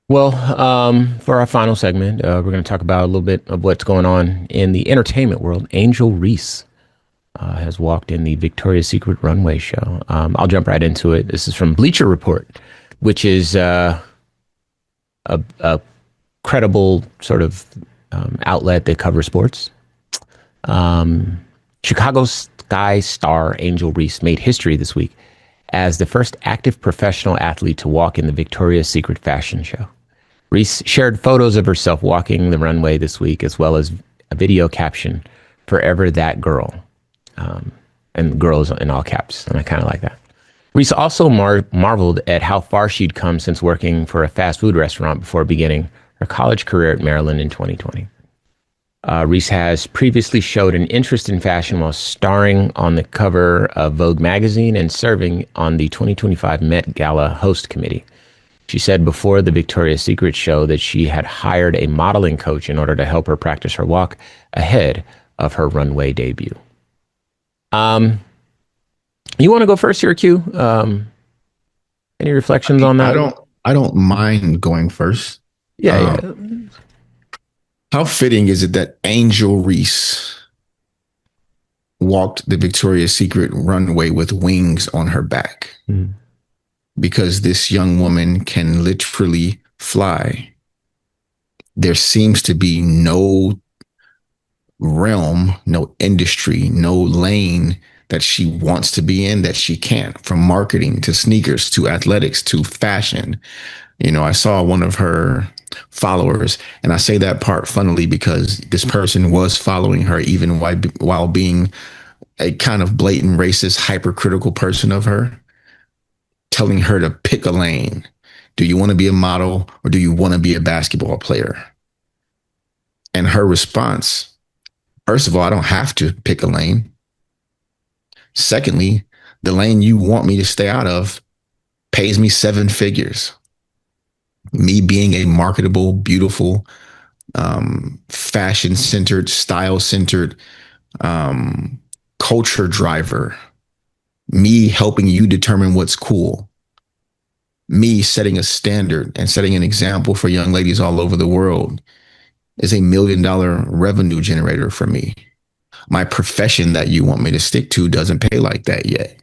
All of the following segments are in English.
Well, for our final segment, we're going to talk about a little bit of what's going on in the entertainment world. Angel Reese has walked in the Victoria's Secret runway show. I'll jump right into it. This is from Bleacher Report, which is a credible sort of outlet that covers sports. Chicago Sky star Angel Reese made history this week as the first active professional athlete to walk in the Victoria's Secret fashion show. Reese shared photos of herself walking the runway this week, as well as a video caption, "Forever That Girl," and girls in all caps, and I kind of like that. Reese also marveled at how far she'd come since working for a fast food restaurant before beginning her college career at Maryland in 2020. Reese has previously showed an interest in fashion while starring on the cover of Vogue magazine and serving on the 2025 Met Gala host committee. She said before the Victoria's Secret show that she had hired a modeling coach in order to help her practice her walk ahead of her runway debut. Um, you want to go first here, Q? Any reflections on I that? don't I don't mind going first. Yeah, Um, yeah. how fitting is it that Angel Reese walked the Victoria's Secret runway with wings on her back? Mm. Because this young woman can literally fly. There seems to be no realm, no industry, no lane that she wants to be in that she can't, from marketing to sneakers to athletics to fashion. I saw one of her followers, and I say that part funnily because this person was following her even while being a kind of blatant racist, hypercritical person of her, telling her to pick a lane. Do you want to be a model or do you want to be a basketball player? And her response, first of all, I don't have to pick a lane. Secondly, the lane you want me to stay out of pays me seven figures. Me being a marketable, beautiful, fashion centered, style centered, um, culture driver, me helping you determine what's cool, me setting a standard and setting an example for young ladies all over the world is $1 million revenue generator for me. My profession that you want me to stick to doesn't pay like that yet.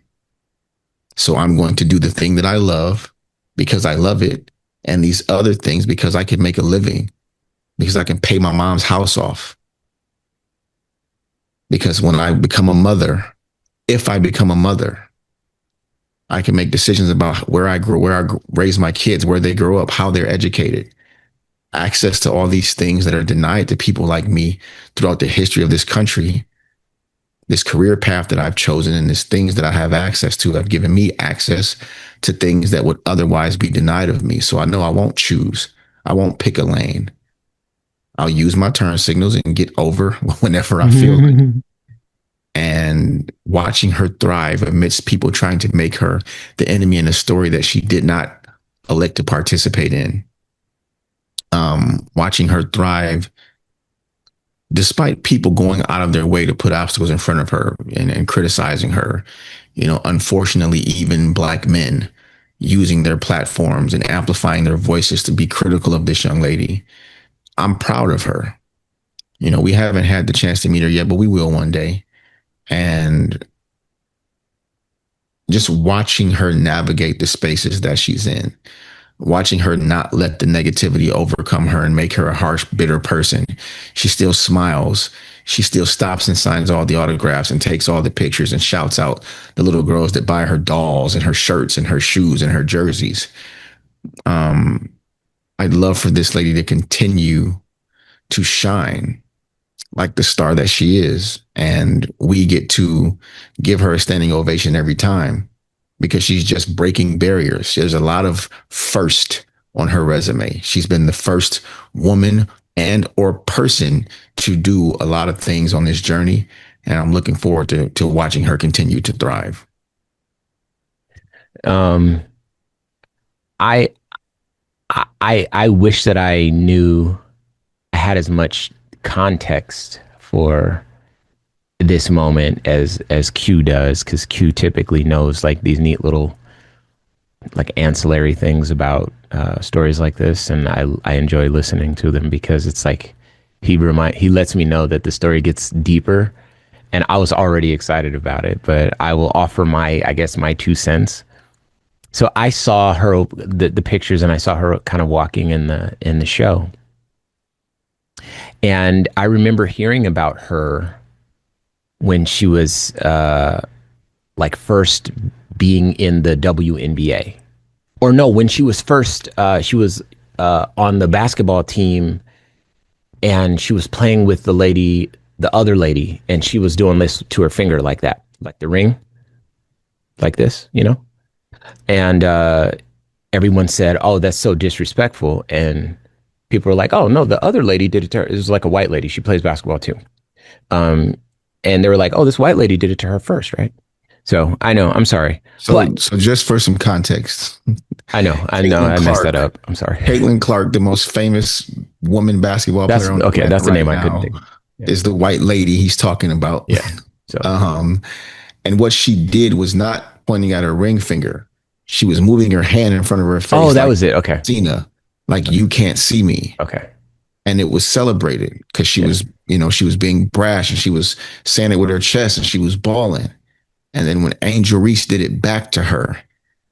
So I'm going to do the thing that I love because I love it, and these other things because I can make a living, because I can pay my mom's house off. Because when I become a mother, if I become a mother, I can make decisions about where I grow, where I raise my kids, where they grow up, how they're educated, access to all these things that are denied to people like me throughout the history of this country. This career path that I've chosen and these things that I have access to have given me access to things that would otherwise be denied of me. So I know I won't choose. I won't pick a lane. I'll use my turn signals and get over whenever I feel like. And watching her thrive amidst people trying to make her the enemy in a story that she did not elect to participate in. Watching her thrive despite people going out of their way to put obstacles in front of her and criticizing her. Unfortunately, even Black men using their platforms and amplifying their voices to be critical of this young lady. I'm proud of her. We haven't had the chance to meet her yet, but we will one day. And just watching her navigate the spaces that she's in, watching her not let the negativity overcome her and make her a harsh, bitter person. She still smiles. She still stops and signs all the autographs and takes all the pictures and shouts out the little girls that buy her dolls and her shirts and her shoes and her jerseys. Um, I'd love for this lady to continue to shine like the star that she is. And we get to give her a standing ovation every time because she's just breaking barriers. There's a lot of first on her resume. She's been the first woman and or person to do a lot of things on this journey. And I'm looking forward to watching her continue to thrive. um, I I wish that I knew I had as much context for this moment as Q does, because Q typically knows like these neat little like ancillary things about stories like this, and I enjoy listening to them because it's like he lets me know that the story gets deeper, and I was already excited about it. But I will offer my, I guess, my 2 cents. So I saw her the pictures, and I saw her kind of walking in the show, and I remember hearing about her when she was like first being in the WNBA. Or no, when she was first, she was on the basketball team, and she was playing with the other lady, and she was doing this to her finger like that, like the ring, like this, you know? And everyone said, "Oh, that's so disrespectful." And people were like, "Oh, no, the other lady did it to her." It was like a white lady. She plays basketball too. Um, and they were like, "Oh, this white lady did it to her first, right?" So I know, I'm sorry, but So just for some context, I know, Caitlin I messed that Clark, up. I'm sorry. Caitlin Clark, the most famous woman basketball That's player on the okay. planet That's the right name I couldn't now, think. Yeah, is the white lady he's talking about. yeah. So, Um, and what she did was not pointing at her ring finger. She was moving her hand in front of her oh, face that like was it. Okay, Cena, like you can't see me. okay, And it was celebrated because she yeah, was, you know, she was being brash and she was saying it with her chest and she was bawling. And then when Angel Reese did it back to her,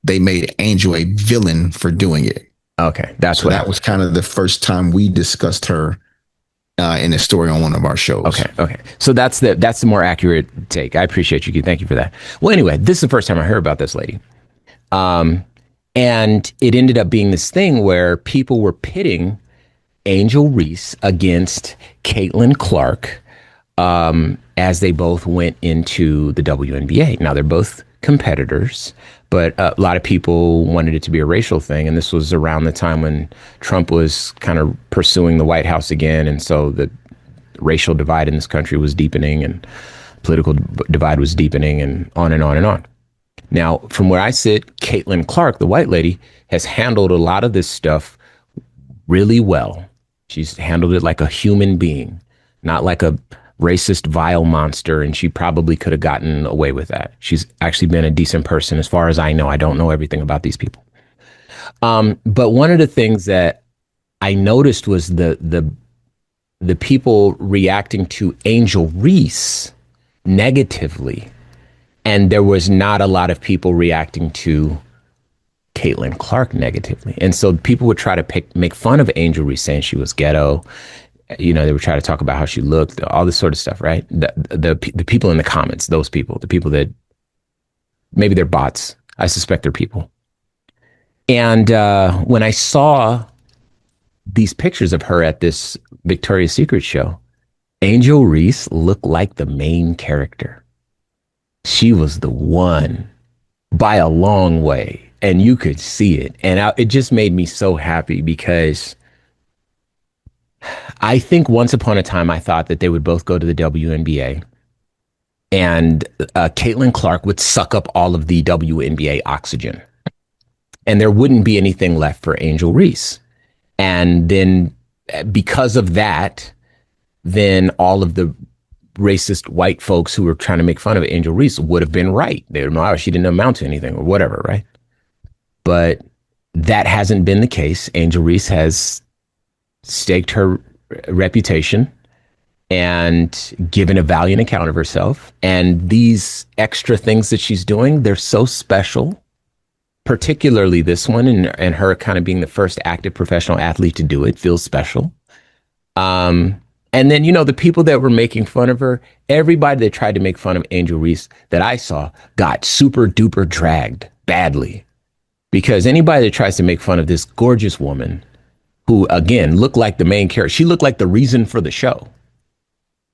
they made Angel a villain for doing it. okay. That's So what that happened. was kind of the first time we discussed her in a story on one of our shows. Okay, okay. So that's the more accurate take. I appreciate you. Thank you for that. Well, anyway, this is the first time I heard about this lady. Um, and it ended up being this thing where people were pitting Angel Reese against Caitlin Clark as they both went into the WNBA. Now, they're both competitors, but a lot of people wanted it to be a racial thing. And this was around the time when Trump was kind of pursuing the White House again. And so the racial divide in this country was deepening, and political divide was deepening, and on and on and on. Now, from where I sit, Caitlin Clark, the white lady, has handled a lot of this stuff really well. She's handled it like a human being, not like a racist, vile monster, and she probably could have gotten away with that. She's actually been a decent person as far as I know. I don't know everything about these people. But one of the things that I noticed was the people reacting to Angel Reese negatively, and there was not a lot of people reacting to Caitlin Clark negatively. And so people would try to make fun of Angel Reese, saying she was ghetto. You know, they would try to talk about how she looked, all this sort of stuff, right? The people in the comments, those people, the people that maybe they're bots. I suspect they're people. And when I saw these pictures of her at this Victoria's Secret show, Angel Reese looked like the main character. She was the one by a long way, and you could see it. And it just made me so happy because I think once upon a time I thought that they would both go to the WNBA, and Caitlin Clark would suck up all of the WNBA oxygen, and there wouldn't be anything left for Angel Reese. And then because of that, then all of the racist white folks who were trying to make fun of Angel Reese would have been right. They would know, oh, she didn't amount to anything or whatever, right? But that hasn't been the case. Angel Reese has staked her reputation and given a valiant account of herself. And these extra things that she's doing, they're so special, particularly this one, and her kind of being the first active professional athlete to do it feels special. And then, you know, the people that were making fun of her, everybody that tried to make fun of Angel Reese that I saw got super duper dragged badly. Because anybody that tries to make fun of this gorgeous woman, who again looked like the main character, she looked like the reason for the show.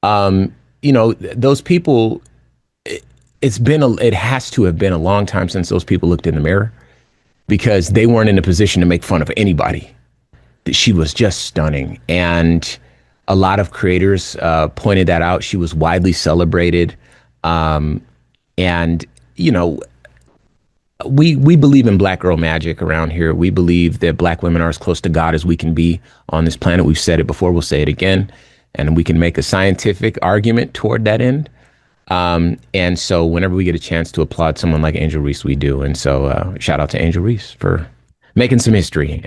You know, those people, it has to have been a long time since those people looked in the mirror, because they weren't in a position to make fun of anybody. She was just stunning. And a lot of creators pointed that out. She was widely celebrated. And, you know, we believe in black girl magic around here. We believe that black women are as close to God as we can be on this planet. We've said it before, we'll say it again. And we can make a scientific argument toward that end. And so whenever we get a chance to applaud someone like Angel Reese, we do. And so shout out to Angel Reese for making some history.